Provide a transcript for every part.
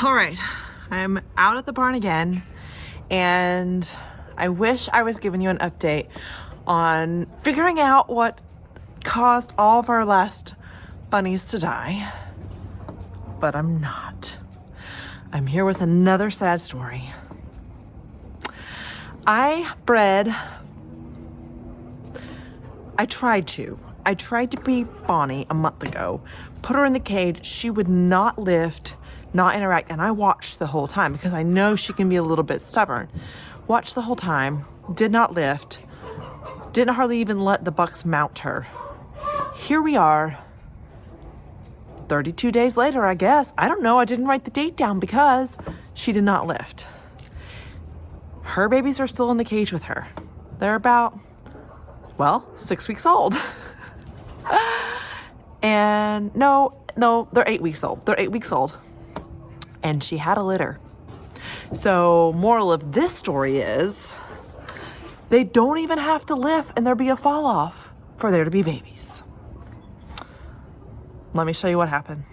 All right, I'm out at the barn again, and I wish I was giving you an update on figuring out what caused all of our last bunnies to die, but I'm not. I'm here with another sad story. I tried to be Bonnie a month ago, put her in the cage. She would not lift, not interact, and I watched the whole time because I know she can be a little bit stubborn. Watched the whole time, did not lift, didn't hardly even let the bucks mount her. Here we are, 32 days later, I guess. I don't know, I didn't write the date down because she did not lift. Her babies are still in the cage with her. They're about, 6 weeks old. And no, they're 8 weeks old. They're 8 weeks old. And she had a litter. So moral of this story is they don't even have to lift and there be a fall off for there to be babies. Let me show you what happened.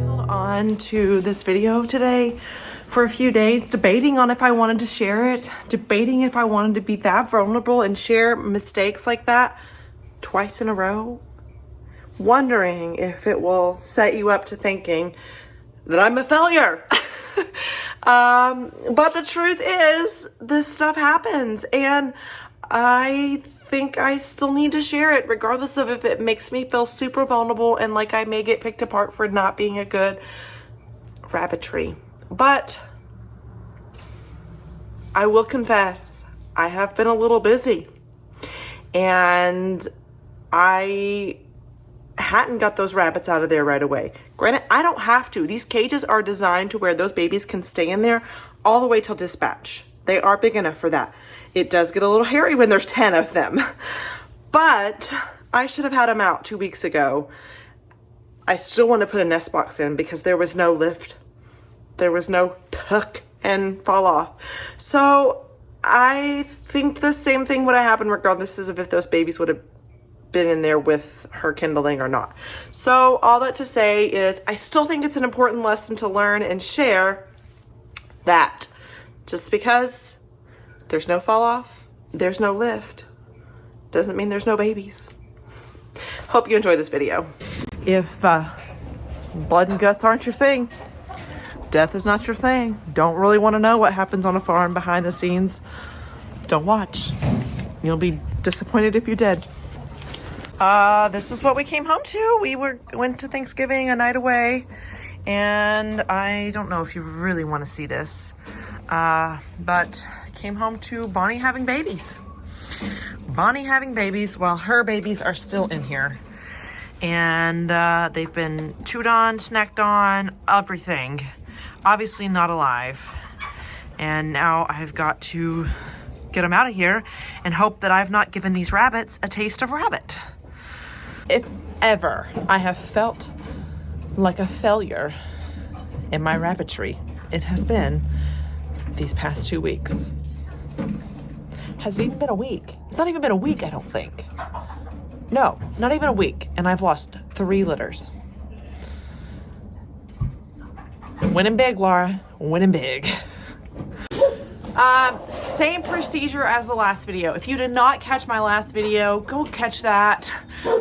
Held on to this video today for a few days, debating on if I wanted to share it, debating if I wanted to be that vulnerable and share mistakes like that twice in a row, wondering if it will set you up to thinking that I'm a failure. But the truth is, this stuff happens, and I think I still need to share it, regardless of if it makes me feel super vulnerable and like I may get picked apart for not being a good rabbitry. But I will confess, I have been a little busy, and I hadn't got those rabbits out of there right away. Granted, I don't have to. These cages are designed to where those babies can stay in there all the way till dispatch. They are big enough for that. It does get a little hairy when there's 10 of them. But I should have had them out 2 weeks ago. I still want to put a nest box in because there was no lift. There was no tuck and fall off. So I think the same thing would have happened regardless of if those babies would have been in there with her kindling or not. So all that to say is I still think it's an important lesson to learn and share that just because there's no fall off, there's no lift, doesn't mean there's no babies. Hope you enjoy this video. If blood and guts aren't your thing, death is not your thing, don't really want to know what happens on a farm behind the scenes, don't watch. You'll be disappointed if you did. This is what we came home to. We went to Thanksgiving a night away, and I don't know if you really want to see this, but came home to Bonnie having babies. Bonnie having babies while her babies are still in here. And they've been chewed on, snacked on, everything. Obviously not alive. And now I've got to get them out of here and hope that I've not given these rabbits a taste of rabbit. If ever I have felt like a failure in my rabbitry, it has been these past 2 weeks. Has it even been a week? It's not even been a week, I don't think. No, not even a week, and I've lost 3 litters. Winning big, Laura, winning big. Same procedure as the last video. If you did not catch my last video, go catch that.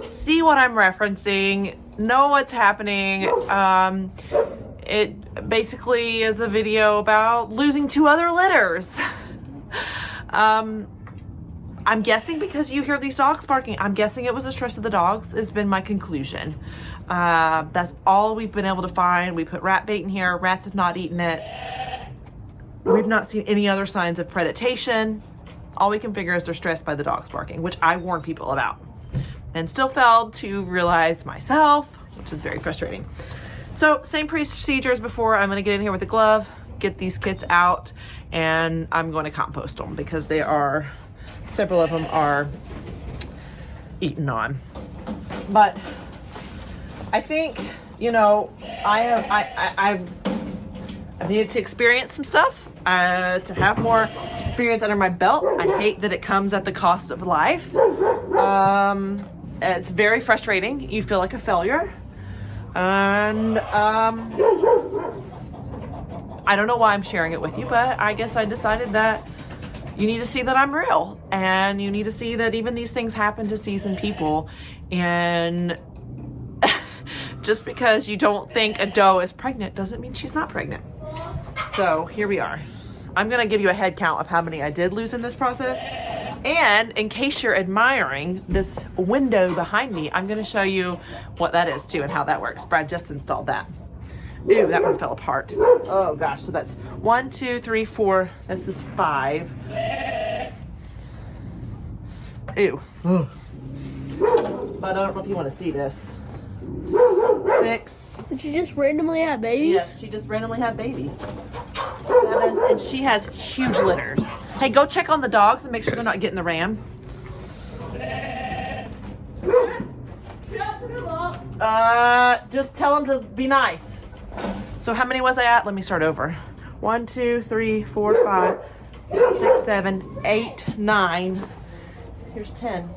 See what I'm referencing. Know what's happening. It basically is a video about losing 2 other litters. I'm guessing because you hear these dogs barking, I'm guessing it was the stress of the dogs has been my conclusion. That's all we've been able to find. We put rat bait in here. Rats have not eaten it. We've not seen any other signs of predation. All we can figure is they're stressed by the dogs barking, which I warn people about, and still failed to realize myself, which is very frustrating. So same procedure as before. I'm going to get in here with a glove, get these kits out, and I'm going to compost them because several of them are eaten on. But I think, I've needed to experience some stuff, to have more experience under my belt. I hate that it comes at the cost of life. it's very frustrating. You feel like a failure. And I don't know why I'm sharing it with you, but I guess I decided that you need to see that I'm real, and you need to see that even these things happen to seasoned people. And just because you don't think a doe is pregnant doesn't mean she's not pregnant. So here we are. I'm gonna give you a head count of how many I did lose in this process. And in case you're admiring this window behind me, I'm gonna show you what that is too and how that works. Brad just installed that. Ooh, that one fell apart. Oh gosh, so that's 1, 2, 3, 4, this is 5. Ew. But I don't know if you want to see this. 6. Did she just randomly have babies? Yes, she just randomly had babies. 7, and she has huge litters. Hey, go check on the dogs and make sure they're not getting the ram. Just tell them to be nice. So how many was I at? Let me start over. 1, 2, 3, 4, 5, 6, 7, 8, 9. Here's 10.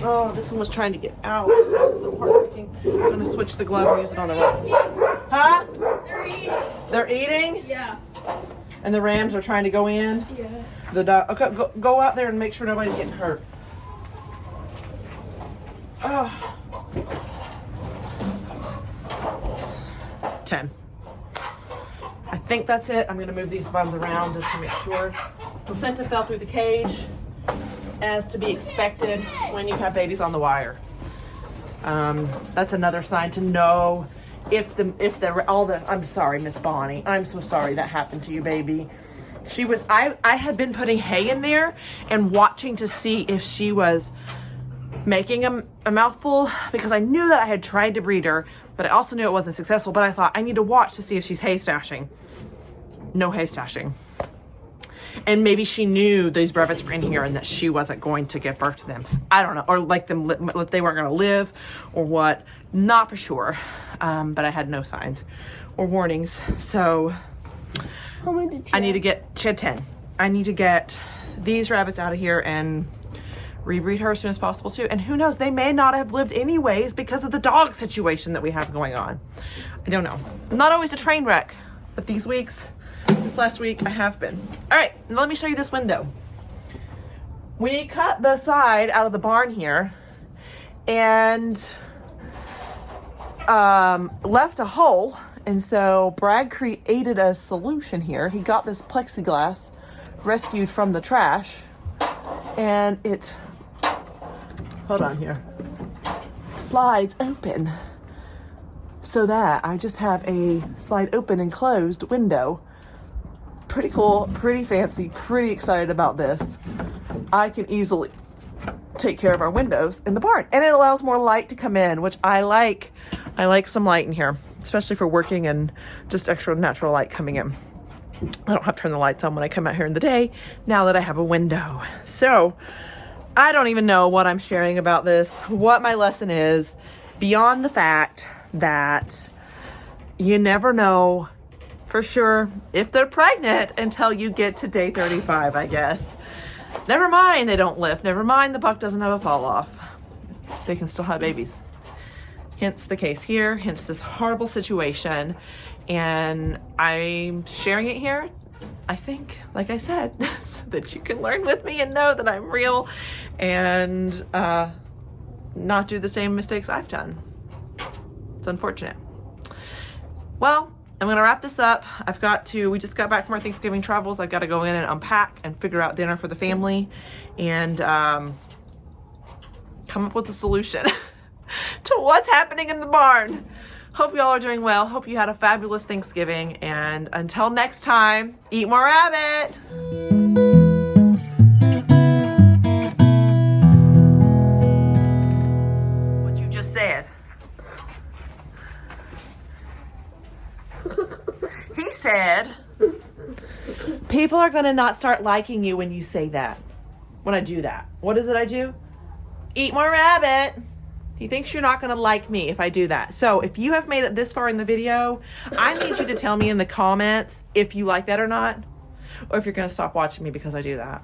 Oh, this one was trying to get out. That's so heartbreaking. I'm gonna switch the glove and use it on the right. Huh? They're eating. They're eating? Yeah. And the rams are trying to go in? Yeah. The dog. Okay, go out there and make sure nobody's getting hurt. Oh. 10. I think that's it. I'm going to move these buns around just to make sure. Placenta fell through the cage, as to be expected when you have babies on the wire. That's another sign to know if I'm sorry, Miss Bonnie. I'm so sorry that happened to you, baby. I had been putting hay in there and watching to see if she was making a mouthful, because I knew that I had tried to breed her, but I also knew it wasn't successful. But I thought I need to watch to see if she's hay stashing. No hay stashing. And maybe she knew these brevets were in here and that she wasn't going to give birth to them. I don't know, or like they weren't going to live, or what. Not for sure. But I had no signs or warnings. So How many did I need to get, she had 10. I need to get these rabbits out of here and rebreed her as soon as possible too. And who knows, they may not have lived anyways because of the dog situation that we have going on. I don't know. I'm not always a train wreck, but this last week I have been. All right, now let me show you this window. We cut the side out of the barn here and left a hole. And so Brad created a solution here. He got this plexiglass rescued from the trash, and it, hold on here, slides open so that I just have a slide open and closed window. Pretty cool, pretty fancy, pretty excited about this. I can easily take care of our windows in the barn, and it allows more light to come in, which I like. I like some light in here, especially for working and just extra natural light coming in. I don't have to turn the lights on when I come out here in the day now that I have a window. So I don't even know what I'm sharing about this, what my lesson is, beyond the fact that you never know for sure if they're pregnant until you get to day 35, I guess. Never mind they don't lift. Never mind the buck doesn't have a fall off. They can still have babies. Hence the case here, hence this horrible situation. And I'm sharing it here, I think, like I said, so that you can learn with me and know that I'm real and not do the same mistakes I've done. It's unfortunate. Well, I'm gonna wrap this up. We just got back from our Thanksgiving travels. I've got to go in and unpack and figure out dinner for the family and come up with a solution to what's happening in the barn. Hope y'all are doing well. Hope you had a fabulous Thanksgiving. And until next time, eat more rabbit. What you just said. He said, people are going to not start liking you when you say that. When I do that. What is it I do? Eat more rabbit. He thinks you're not going to like me if I do that. So if you have made it this far in the video, I need you to tell me in the comments if you like that or not, or if you're going to stop watching me because I do that.